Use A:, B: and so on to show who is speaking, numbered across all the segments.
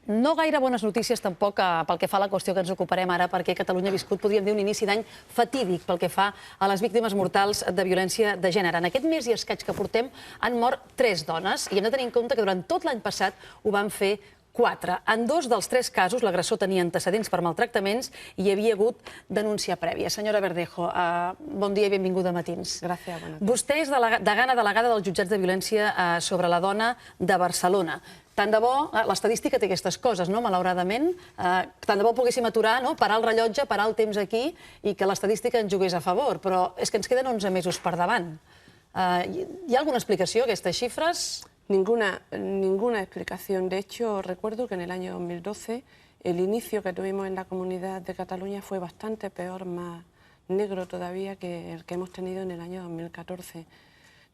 A: No gaire bones notícies tampoc pel que fa a la qüestió que ens ocuparem ara, perquè Catalunya ha viscut, podríem dir, un inici d'any fatídic pel que fa a les víctimes mortals de violència de gènere. En aquest mes i escaig que portem han mort 3 dones i hem de tenir en compte que durant tot l'any passat ho van fer 4. En 2 dels 3 casos, l'agressor tenia antecedents per maltractaments i hi havia hagut denúncia prèvia. Senyora Verdejo, bon dia i benvinguda a Matins.
B: Gràcies, bona nit.
A: Vostè és degana delegada dels jutjats de violència sobre la dona de Barcelona. Tant de bo, l'estadística té aquestes coses, no?, malauradament. Tant de bo poguéssim aturar, parar el rellotge, parar el temps aquí i que l'estadística ens jugués a favor. Però és que ens queden 11 mesos per davant. Hi ha alguna explicació a aquestes xifres?
B: Ninguna explicación. De hecho, recuerdo que en el año 2012 el inicio que tuvimos en la Comunidad de Cataluña fue bastante peor, más negro todavía que el que hemos tenido en el año 2014.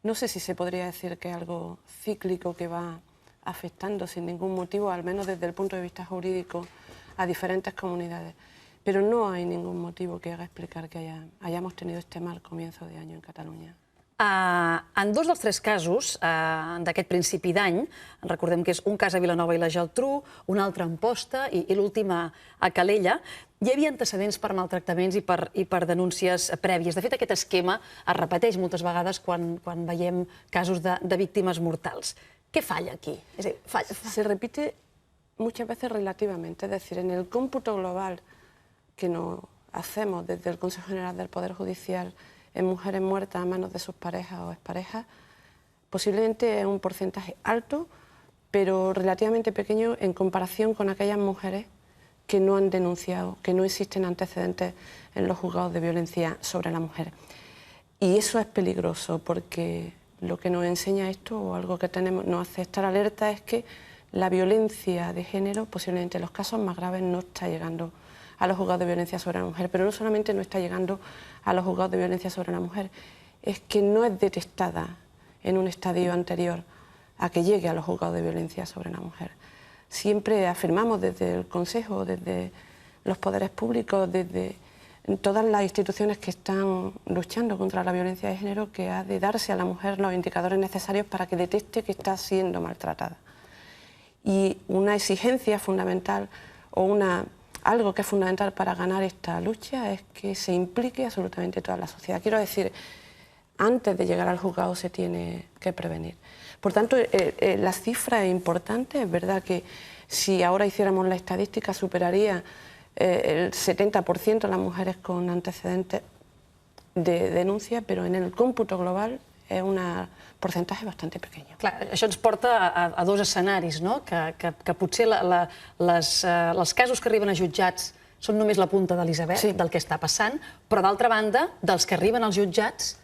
B: No sé si se podría decir que es algo cíclico que va afectando sin ningún motivo, al menos desde el punto de vista jurídico, a diferentes comunidades. Pero no hay ningún motivo que haga explicar que hayamos tenido este mal comienzo de año en Catalunya.
A: En 2 dels 3 casos d'aquest principi d'any, recordem que és un cas a Vilanova i la Geltrú, un altre a Amposta i l'últim a Calella, hi havia antecedents per maltractaments i per denúncies prèvies. De fet, aquest esquema es repeteix moltes vegades quan veiem casos de víctimes mortals. Què falla aquí?
B: Se repite muchas veces relativamente, es decir, en el cómputo global que nos hacemos desde el Consejo General del Poder Judicial en mujeres muertas a manos de sus parejas o exparejas, posiblemente es un porcentaje alto, pero relativamente pequeño en comparación con aquellas mujeres que no han denunciado, que no existen antecedentes en los juzgados de violencia sobre la mujer. Y eso es peligroso porque lo que nos enseña esto, o algo que nos hace estar alerta, es que la violencia de género, posiblemente en los casos más graves, no está llegando a los juzgados de violencia sobre la mujer, pero no solamente no está llegando a los juzgados de violencia sobre la mujer, es que no es detectada en un estadio anterior a que llegue a los juzgados de violencia sobre la mujer. Siempre afirmamos desde el Consejo, desde los poderes públicos, desde todas las instituciones que están luchando contra la violencia de género, que ha de darse a la mujer los indicadores necesarios para que detecte que está siendo maltratada. Y una exigencia fundamental o algo que es fundamental para ganar esta lucha es que se implique absolutamente toda la sociedad. Quiero decir, antes de llegar al juzgado se tiene que prevenir. Por tanto, la cifra es importante. Es verdad que si ahora hiciéramos la estadística superaría el 70% de las mujeres con antecedentes de denuncia, però en el còmput global és un percentatge bastant pequeño.
A: Clar, això ens porta a 2 escenaris, no? Que potser els casos que arriben a jutjats són només la punta de l'iceberg del que està passant, però d'altra banda, dels que arriben als jutjats,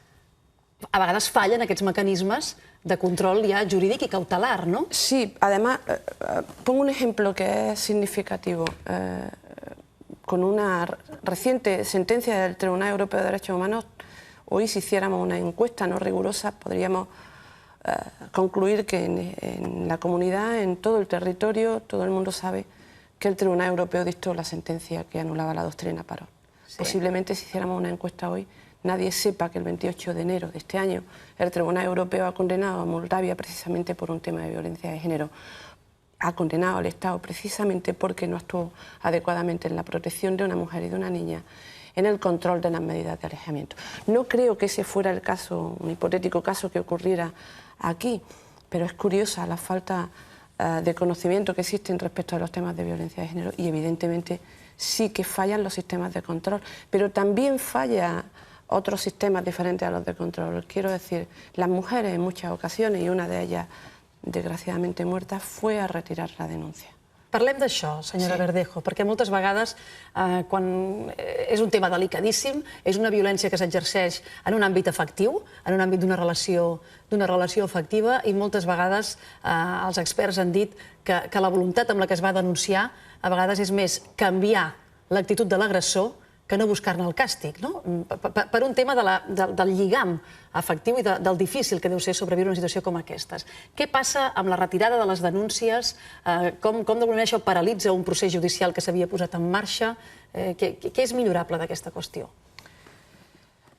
A: a vegades fallen aquests mecanismes de control ja jurídic i cautelar, ¿no?
B: Sí, además, pongo un ejemplo que es significativo. Con una reciente sentencia del Tribunal Europeo de Derechos Humanos, hoy si hiciéramos una encuesta no rigurosa podríamos concluir que en la comunidad, en todo el territorio, todo el mundo sabe que el Tribunal Europeo dictó la sentencia que anulaba la doctrina Parot. Sí. Posiblemente si hiciéramos una encuesta hoy nadie sepa que el 28 de enero de este año el Tribunal Europeo ha condenado a Moldavia precisamente por un tema de violencia de género. Ha condenado al Estado precisamente porque no actuó adecuadamente en la protección de una mujer y de una niña, en el control de las medidas de alejamiento. No creo que ese fuera el caso, un hipotético caso que ocurriera aquí, pero es curiosa la falta de conocimiento que existe respecto a los temas de violencia de género y evidentemente sí que fallan los sistemas de control, pero también falla otros sistemas diferentes a los de control. Quiero decir, las mujeres en muchas ocasiones, y una de ellas desgraciadamente muerta, fue a retirar la denuncia.
A: Parlem d'això, senyora Verdejo, perquè moltes vegades, quan és un tema delicadíssim, és una violència que s'exerceix en un àmbit afectiu, en un àmbit d'una relació afectiva, i moltes vegades els experts han dit que la voluntat amb la que es va denunciar a vegades és més canviar l'actitud de l'agressor que no buscar-ne el càstig, no? Per un tema del lligam afectiu i del difícil que deu ser sobreviure una situació com aquestes. Què passa amb la retirada de les denúncies? Com d'alguna manera això paralitza un procés judicial que s'havia posat en marxa? Què és millorable d'aquesta qüestió?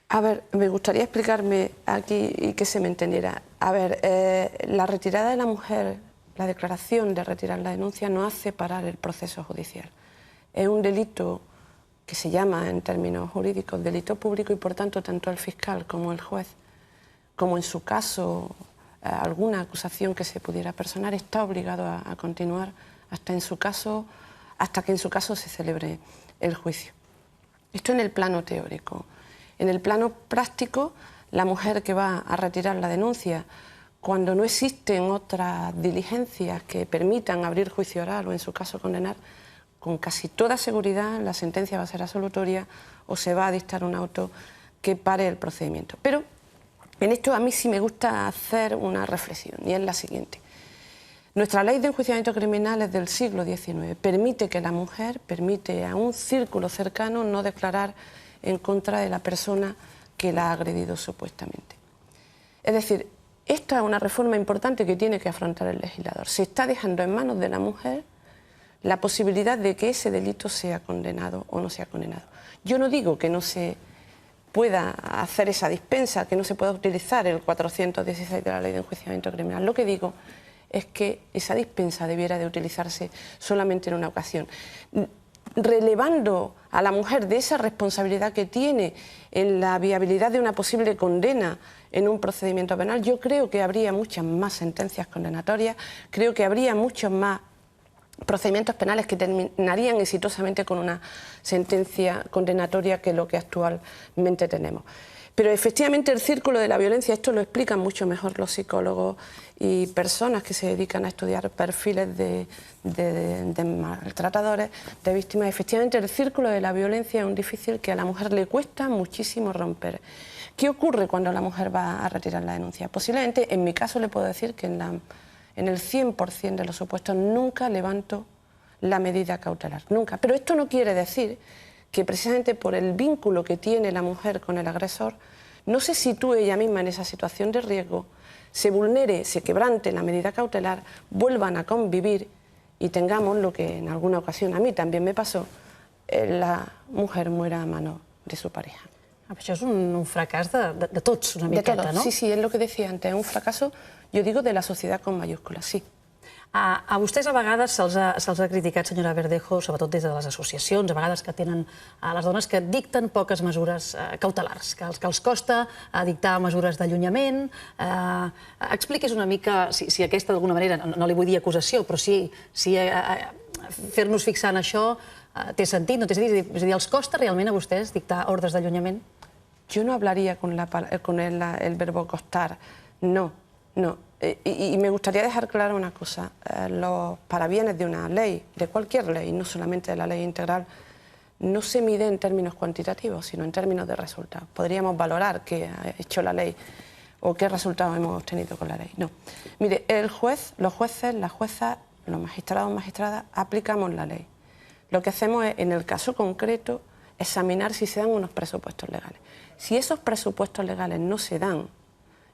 B: A ver, me gustaría explicarme aquí y que se me entendiera. A ver, la retirada de la mujer la declaración de retirar la denuncia no hace parar el proceso judicial. Es un delito que se llama en términos jurídicos delito público y por tanto tanto el fiscal como el juez, como en su caso alguna acusación que se pudiera personar, está obligado a continuar hasta que en su caso se celebre el juicio. Esto en el plano teórico. En el plano práctico, la mujer que va a retirar la denuncia, cuando no existen otras diligencias que permitan abrir juicio oral o en su caso condenar, con casi toda seguridad la sentencia va a ser absolutoria o se va a dictar un auto que pare el procedimiento. Pero en esto a mí sí me gusta hacer una reflexión y es la siguiente. Nuestra ley de enjuiciamiento criminal es del siglo XIX, permite que la mujer, permite a un círculo cercano no declarar en contra de la persona que la ha agredido supuestamente. Es decir, esta es una reforma importante que tiene que afrontar el legislador. Se está dejando en manos de la mujer la posibilidad de que ese delito sea condenado o no sea condenado. Yo no digo que no se pueda hacer esa dispensa, que no se pueda utilizar el 416 de la Ley de Enjuiciamiento Criminal. Lo que digo es que esa dispensa debiera de utilizarse solamente en una ocasión, relevando a la mujer de esa responsabilidad que tiene en la viabilidad de una posible condena en un procedimiento penal. Yo creo que habría muchas más sentencias condenatorias, creo que habría muchos más procedimientos penales que terminarían exitosamente con una sentencia condenatoria que lo que actualmente tenemos. Pero efectivamente el círculo de la violencia, esto lo explican mucho mejor los psicólogos y personas que se dedican a estudiar perfiles de maltratadores, de víctimas. Efectivamente el círculo de la violencia es un difícil que a la mujer le cuesta muchísimo romper. ¿Qué ocurre cuando la mujer va a retirar la denuncia? Posiblemente, en mi caso le puedo decir que en el 100% de los supuestos nunca levanto la medida cautelar, nunca. Pero esto no quiere decir que precisamente por el vínculo que tiene la mujer con el agresor, no se sitúe ella misma en esa situación de riesgo, se vulnere, se quebrante la medida cautelar, vuelvan a convivir y tengamos lo que en alguna ocasión a mí también me pasó, la mujer muera a mano de su pareja.
A: Això és un fracàs de tots, una miqueta, no?
B: Sí, sí, es lo que decía antes, es un fracaso, yo digo, de la sociedad con mayúsculas, sí.
A: A vostès a vegades se'ls ha criticat, senyora Verdejo, sobretot des de les associacions, a vegades que tenen a les dones que dicten poques mesures cautelars, que els costa dictar mesures d'allunyament. Expliqui's una mica si aquesta d'alguna manera, no li vull dir acusació, però si fer-nos fixar en això té sentit, no té sentit? És a dir, els costa realment a vostès dictar ordres d'allunyament?
B: Yo no hablaría con el verbo costar, no, no. Y me gustaría dejar clara una cosa, los parabienes de una ley, de cualquier ley, no solamente de la ley integral, no se mide en términos cuantitativos, sino en términos de resultados. Podríamos valorar qué ha hecho la ley o qué resultados hemos obtenido con la ley. No. Mire, el juez, los jueces, las juezas, los magistrados, magistradas, aplicamos la ley. Lo que hacemos es, en el caso concreto, examinar si se dan unos presupuestos legales. Si esos presupuestos legales no se dan,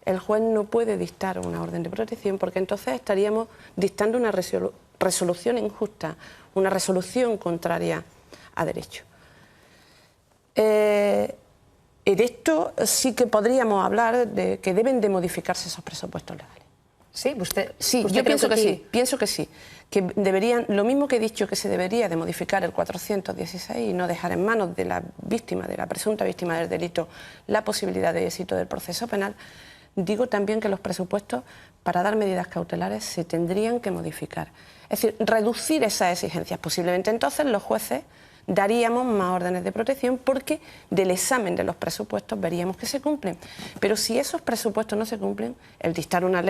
B: el juez no puede dictar una orden de protección porque entonces estaríamos dictando una resolución injusta, una resolución contraria a derecho. En esto sí que podríamos hablar de que deben de modificarse esos presupuestos legales.
A: Sí,
B: yo pienso que sí, que deberían, lo mismo que he dicho que se debería de modificar el 416 y no dejar en manos de la víctima, de la presunta víctima del delito, la posibilidad de éxito del proceso penal. Digo también que los presupuestos para dar medidas cautelares se tendrían que modificar. Es decir, reducir esas exigencias. Posiblemente entonces los jueces daríamos más órdenes de protección porque del examen de los presupuestos veríamos que se cumplen. Pero si esos presupuestos no se cumplen, el dictar una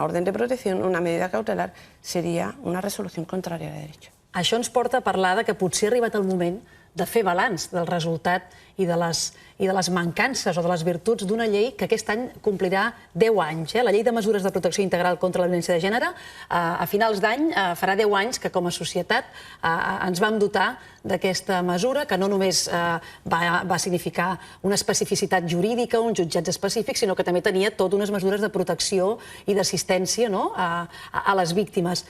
B: orden de protección, una medida cautelar, sería una resolución contraria de derecho.
A: Això ens porta a parlar de que potser ha arribat el moment de fer balanç del resultat i de les mancances o de les virtuts d'una llei que aquest any complirà 10 anys. La Llei de Mesures de Protecció Integral contra la Violència de Gènere a finals d'any farà 10 anys que com a societat ens vam dotar d'aquesta mesura que no només va significar una especificitat jurídica, uns jutjats específics, sinó que també tenia totes unes mesures de protecció i d'assistència a les víctimes.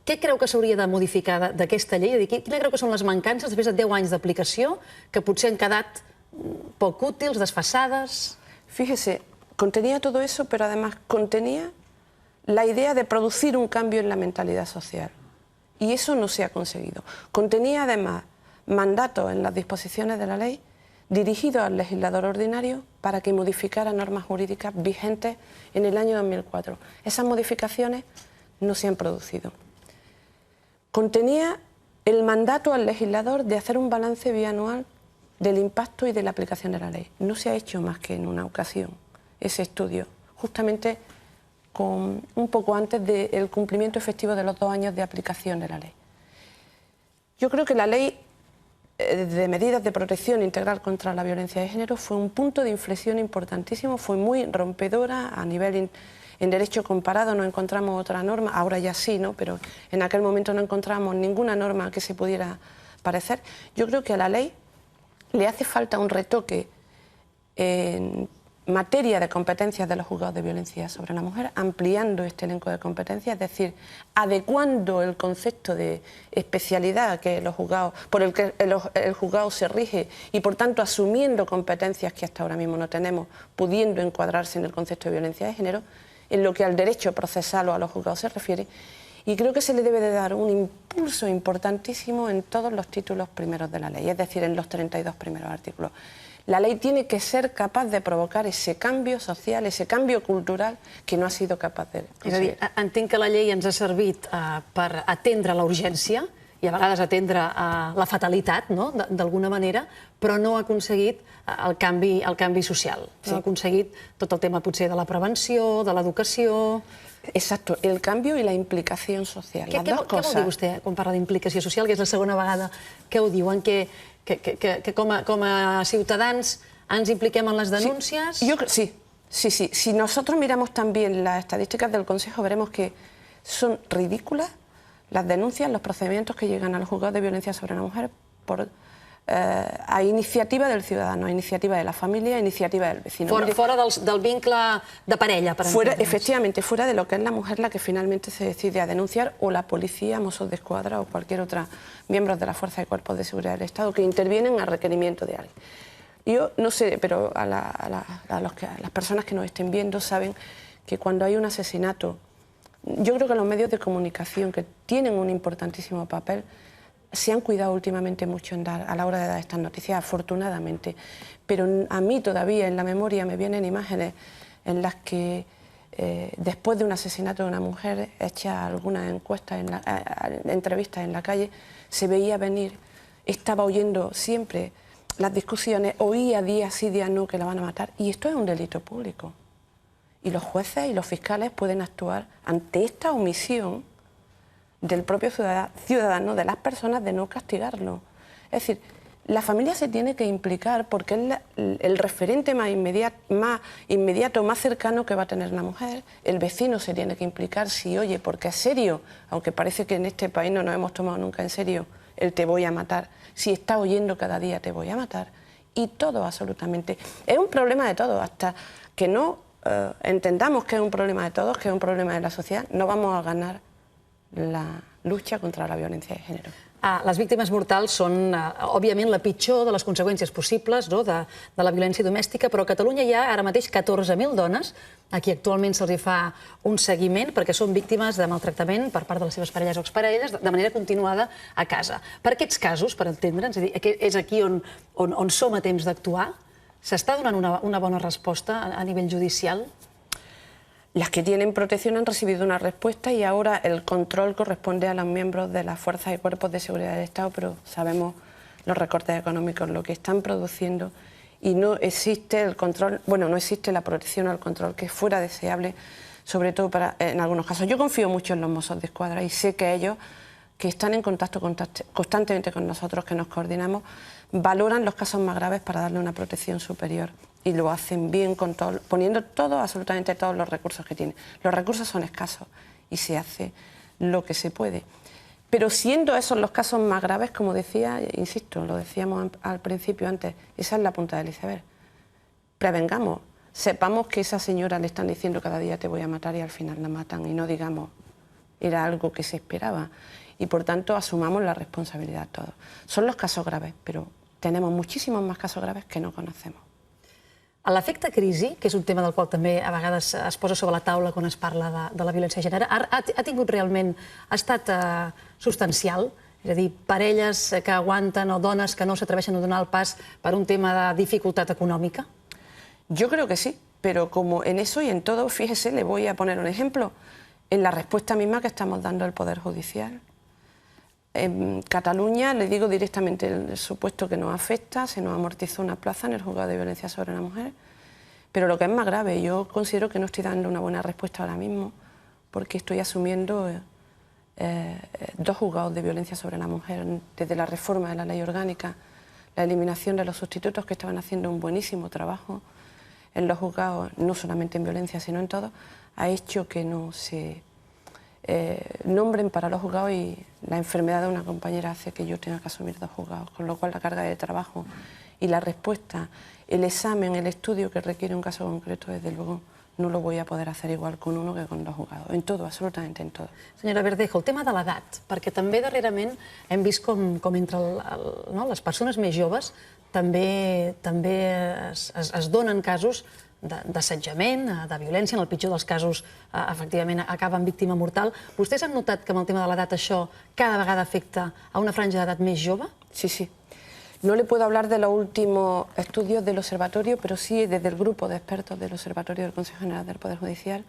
A: Què creu que s'hauria de modificar d'aquesta llei? Quines creu que són les mancances després de 10 anys d'aplicació que potser han quedat poc útils, desfasades?
B: Fíjese, contenía todo eso, pero además contenía la idea de producir un cambio en la mentalidad social. Y eso no se ha conseguido. Contenía además mandatos en las disposiciones de la ley dirigidos al legislador ordinario para que modificara normas jurídicas vigentes en el año 2004. Esas modificaciones no se han producido. Contenía el mandato al legislador de hacer un balance bianual del impacto y de la aplicación de la ley. No se ha hecho más que en una ocasión ese estudio, justamente un poco antes del cumplimiento efectivo de los 2 años de aplicación de la ley. Yo creo que la ley de medidas de protección integral contra la violencia de género fue un punto de inflexión importantísimo, fue muy rompedora a nivel en derecho comparado. No encontramos otra norma, ahora ya sí, ¿no? Pero en aquel momento no encontramos ninguna norma que se pudiera parecer. Yo creo que a la ley le hace falta un retoque en materia de competencias de los juzgados de violencia sobre la mujer, ampliando este elenco de competencias, es decir, adecuando el concepto de especialidad que los juzgados, por el que el juzgado se rige y por tanto asumiendo competencias que hasta ahora mismo no tenemos, pudiendo encuadrarse en el concepto de violencia de género, en lo que al derecho procesal o a los juzgados se refiere. Y creo que se le debe de dar un impulso importantísimo en todos los títulos primeros de la ley, es decir, en los 32 primeros artículos. La ley tiene que ser capaz de provocar ese cambio social, ese canvi cultural que no ha sido capaz de conseguir.
A: És a dir, entenc que la llei ens ha servit per atendre la urgència i a vegades atendre la fatalitat, no? D'alguna manera, però no ha aconseguit el canvi social. No ha aconseguit tot el tema potser de la prevenció, de l'educació...
B: Exacto, el cambio y la implicación social, las dos cosas.
A: Què vol dir vostè quan parla d'implicació social, que és la segona vegada que ho diuen, que com a ciutadans ens impliquem en les denúncies?
B: Sí. Si nosotros miramos también las estadísticas del Consejo, veremos que son ridículas las denuncias, los procedimientos que llegan a los juzgados de violencia sobre la mujer a iniciativa del ciudadano, a iniciativa de la familia, a iniciativa del vecino.
A: Fora del vincle de parella, per entendre'ns.
B: Efectivamente, fuera de lo que es la mujer la que finalmente se decide a denunciar, o la policía, Mossos d'Esquadra o cualquier otra miembro de la Fuerza y Cuerpos de Seguridad del Estado que intervienen a requerimiento de alguien. Yo no sé, pero las personas que nos estén viendo saben que cuando hay un asesinato, yo creo que los medios de comunicación, que tienen un importantísimo papel, se han cuidado últimamente mucho a la hora de dar estas noticias, afortunadamente. Pero a mí todavía en la memoria me vienen imágenes en las que después de un asesinato de una mujer, hecha algunas encuestas, entrevistas en la calle, se veía venir, estaba oyendo siempre las discusiones, oía día sí, día no que la van a matar. Y esto es un delito público. Y los jueces y los fiscales pueden actuar ante esta omisión del propio ciudadano, de las personas, de no castigarlo. Es decir, la familia se tiene que implicar porque es el referente más inmediato, más cercano que va a tener la mujer. El vecino se tiene que implicar si, oye, porque es serio, aunque parece que en este país no nos hemos tomado nunca en serio el te voy a matar, si está oyendo cada día te voy a matar. Y todo absolutamente. Es un problema de todos, hasta que no entendamos que es un problema de todos, que es un problema de la sociedad, no vamos a ganar la lucha contra la violència de gènere.
A: Les víctimes mortals són, òbviament, la pitjor de les conseqüències possibles de la violència domèstica, però a Catalunya hi ha ara mateix 14.000 dones a qui actualment se'ls fa un seguiment perquè són víctimes de maltractament per part de les seves parelles o exparelles de manera continuada a casa. Per aquests casos, per entendre'ns, és aquí on som a temps d'actuar, s'està donant una bona resposta a nivell judicial?
B: Las que tienen protección han recibido una respuesta y ahora el control corresponde a los miembros de las fuerzas y cuerpos de seguridad del Estado, pero sabemos los recortes económicos, lo que están produciendo, y no existe el control, bueno, no existe la protección o el control que fuera deseable, sobre todo en algunos casos. Yo confío mucho en los Mossos d'Esquadra y sé que ellos, que están en contacto constantemente con nosotros, que nos coordinamos, valoran los casos más graves para darle una protección superior. Y lo hacen bien, poniendo absolutamente todos los recursos que tienen. Los recursos son escasos y se hace lo que se puede. Pero siendo esos los casos más graves, como decía, insisto, lo decíamos al principio antes, esa es la punta del iceberg. Prevengamos, sepamos que a esa señora le están diciendo cada día te voy a matar y al final la matan, y no digamos, era algo que se esperaba. Y por tanto asumamos la responsabilidad todos. Son los casos graves, pero tenemos muchísimos más casos graves que no conocemos.
A: L'efecte crisi, que és un tema del qual també a vegades es posa sobre la taula quan es parla de la violència de gènere, ha tingut realment, ha estat substancial? És a dir, parelles que aguanten o dones que no s'atreveixen a donar el pas per un tema de dificultat econòmica?
B: Yo creo que sí, pero como en eso y en todo, fíjese, le voy a poner un ejemplo. En la respuesta misma que estamos dando al Poder Judicial. En Cataluña, le digo directamente el supuesto que nos afecta, se nos amortizó una plaza en el juzgado de violencia sobre la mujer, pero lo que es más grave, yo considero que no estoy dando una buena respuesta ahora mismo, porque estoy asumiendo 2 juzgados de violencia sobre la mujer, desde la reforma de la ley orgánica, la eliminación de los sustitutos que estaban haciendo un buenísimo trabajo en los juzgados, no solamente en violencia, sino en todo, ha hecho que no se nombren para los juzgados, y la enfermedad de una compañera hace que yo tenga que asumir 2 juzgados, con lo cual la carga de trabajo y la respuesta, el examen, el estudio que requiere un caso concreto, desde luego no lo voy a poder hacer igual con uno que con 2 juzgados, en todo, absolutamente en todo.
A: Senyora Verdejo, el tema de l'edat, perquè també darrerament hem vist com entre les persones més joves també es donen casos d'assetjament, de violència, en el pitjor dels casos, efectivament, acaba en víctima mortal. Vostès han notat que amb el tema de l'edat això cada vegada afecta a una franja d'edat més jove?
B: Sí, sí. No le puedo hablar de los últimos estudios del observatorio, pero sí desde el grupo de expertos del observatorio del Consejo General del Poder Judicial.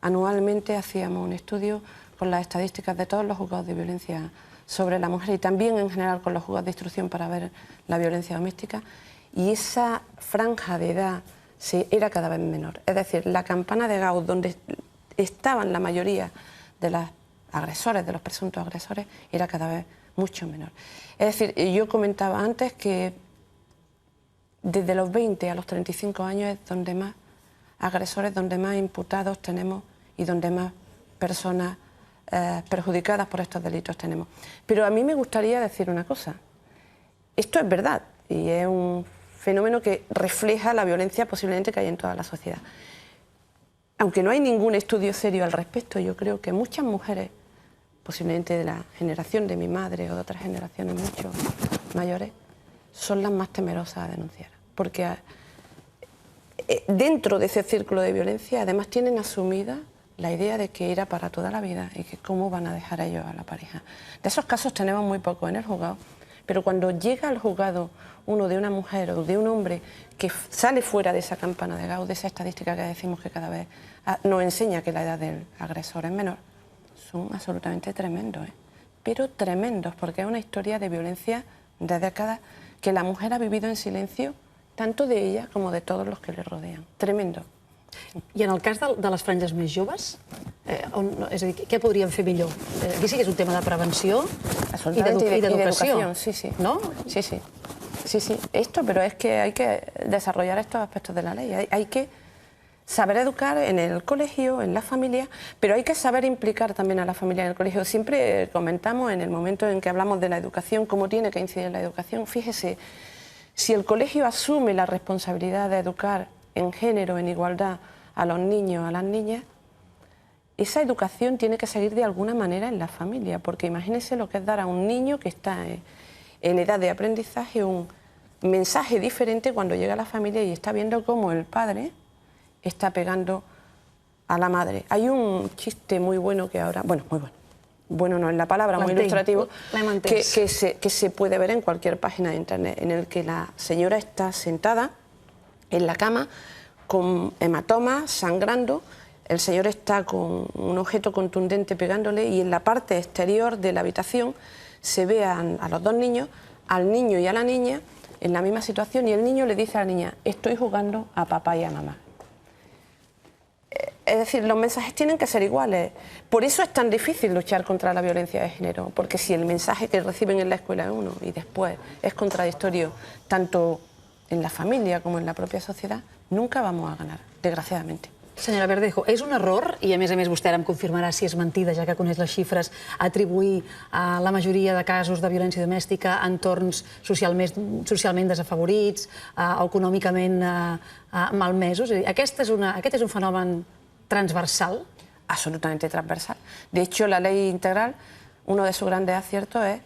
B: Anualmente hacíamos un estudio con las estadísticas de todos los juzgados de violencia sobre la mujer y también en general con los juzgados de instrucción para ver la violencia doméstica, y esa franja de edad era cada vez menor. Es decir, la campana de Gauss, donde estaban la mayoría de los agresores, de los presuntos agresores, era cada vez mucho menor. Es decir, yo comentaba antes que desde los 20 a los 35 años es donde más agresores, donde más imputados tenemos y donde más personas perjudicadas por estos delitos tenemos. Pero a mí me gustaría decir una cosa. Esto es verdad y es un fenómeno que refleja la violencia posiblemente que hay en toda la sociedad. Aunque no hay ningún estudio serio al respecto, yo creo que muchas mujeres, posiblemente de la generación de mi madre o de otras generaciones mucho mayores, son las más temerosas a denunciar. Porque dentro de ese círculo de violencia además tienen asumida la idea de que era para toda la vida y que cómo van a dejar a ellos a la pareja. De esos casos tenemos muy poco en el juzgado, pero cuando llega al juzgado uno de una mujer o de un hombre que sale fuera de esa campana de Gauss, de esa estadística que decimos que cada vez nos enseña que la edad del agresor es menor, son absolutamente tremendos, pero tremendos, porque es una historia de violencia de décadas que la mujer ha vivido en silencio, tanto de ella como de todos los que le rodean. Tremendo.
A: I en el cas de les franges més joves, és a dir, què podríem fer millor? Aquí sí que és un tema de prevenció i d'educació,
B: sí, sí.
A: ¿no?
B: Sí, sí. Sí, sí. Esto, pero es que hay que desarrollar estos aspectos de la ley. Hay que saber educar en el colegio, en la familia, pero hay que saber implicar también a la familia en el colegio. Siempre comentamos en el momento en que hablamos de la educación, cómo tiene que incidir la educación. Fíjese, si el colegio asume la responsabilidad de educar en género, en igualdad, a los niños, a las niñas, esa educación tiene que seguir de alguna manera en la familia, porque imagínense lo que es dar a un niño que está en edad de aprendizaje un mensaje diferente cuando llega a la familia y está viendo cómo el padre está pegando a la madre. Hay un chiste muy bueno que ahora, bueno, muy bueno no es la palabra, muy ilustrativo, que se puede ver en cualquier página de internet, en el que la señora está sentada en la cama con hematomas, sangrando, el señor está con un objeto contundente pegándole y en la parte exterior de la habitación se ve a los 2 niños, al niño y a la niña en la misma situación, y el niño le dice a la niña: estoy jugando a papá y a mamá. Es decir, los mensajes tienen que ser iguales. Por eso es tan difícil luchar contra la violencia de género, porque si el mensaje que reciben en la escuela es uno y después es contradictorio tanto en la familia como en la propia sociedad, nunca vamos a ganar, desgraciadamente.
A: Senyora Verdejo, és un error, i a més vostè ara em confirmarà si és mentida, ja que coneix les xifres, atribuir la majoria de casos de violència domèstica a entorns socialment desafavorits o econòmicament malmesos? Aquest és un fenomen transversal?
B: Absolutamente transversal. De hecho, la ley integral, uno de sus grandes aciertos es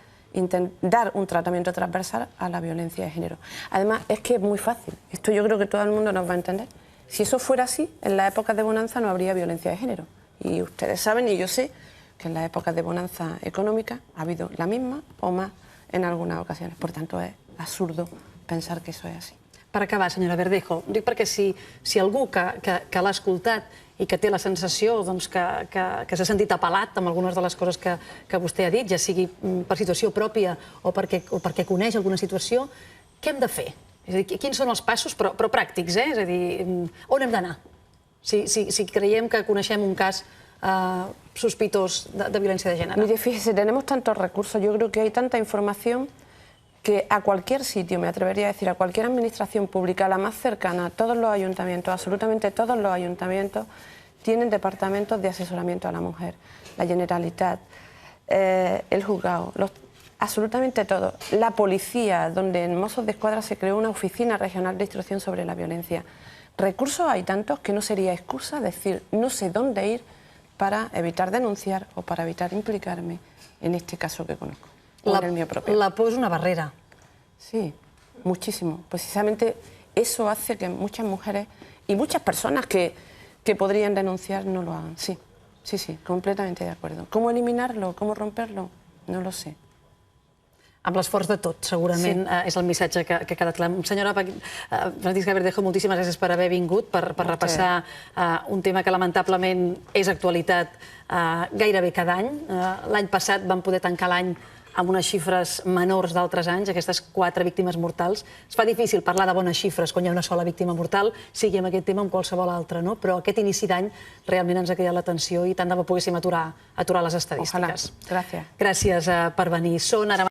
B: dar un tratamiento transversal a la violencia de género. Además, es que es muy fácil. Esto yo creo que todo el mundo nos va a entender. Si eso fuera así, en las épocas de bonanza no habría violencia de género. Y ustedes saben, y yo sé, que en las épocas de bonanza económica ha habido la misma o más en algunes ocasiones. Per tant, és absurdo pensar que això és així.
A: Per acabar, senyora Verdejo, dic perquè si algú que l'ha escoltat i que té la sensació que s'ha sentit apel·lat amb algunes de les coses que vostè ha dit, ja sigui per situació pròpia o perquè coneix alguna situació, què hem de fer? És a dir, quins són els passos, però pràctics, és a dir, on hem d'anar? Si creiem que coneixem un cas sospitós de violencia de género.
B: Mire, fíjese, tenemos tantos recursos, yo creo que hay tanta información que a cualquier sitio, me atrevería a decir, a cualquier administración pública, la más cercana, todos los ayuntamientos, absolutamente todos los ayuntamientos, tienen departamentos de asesoramiento a la mujer. La Generalitat, el juzgado, absolutamente todos. La policía, donde en Mossos de Escuadra se creó una oficina regional de instrucción sobre la violencia. Recursos hay tantos que no sería excusa decir no sé dónde ir para evitar denunciar o para evitar implicarme en este caso que conozco.
A: La por es una barrera.
B: Sí, muchísimo. Precisamente eso hace que muchas mujeres y muchas personas que podrían denunciar no lo hagan. Sí, sí, sí, completamente de acuerdo. ¿Cómo eliminarlo? ¿Cómo romperlo? No lo sé.
A: Amb l'esforç de tots, segurament, és el missatge que ha quedat clar. Senyora Francisca Verdejo, moltíssimes gràcies per haver vingut, per repassar un tema que lamentablement és actualitat gairebé cada any. L'any passat vam poder tancar l'any amb unes xifres menors d'altres anys, aquestes 4 víctimes mortals. Es fa difícil parlar de bones xifres quan hi ha una sola víctima mortal, sigui amb aquest tema o amb qualsevol altre, no? Però aquest inici d'any realment ens ha cridat l'atenció i tant de bo poguéssim aturar les estadístiques.
B: Ojalá. Gràcies.
A: Gràcies per venir. Són ara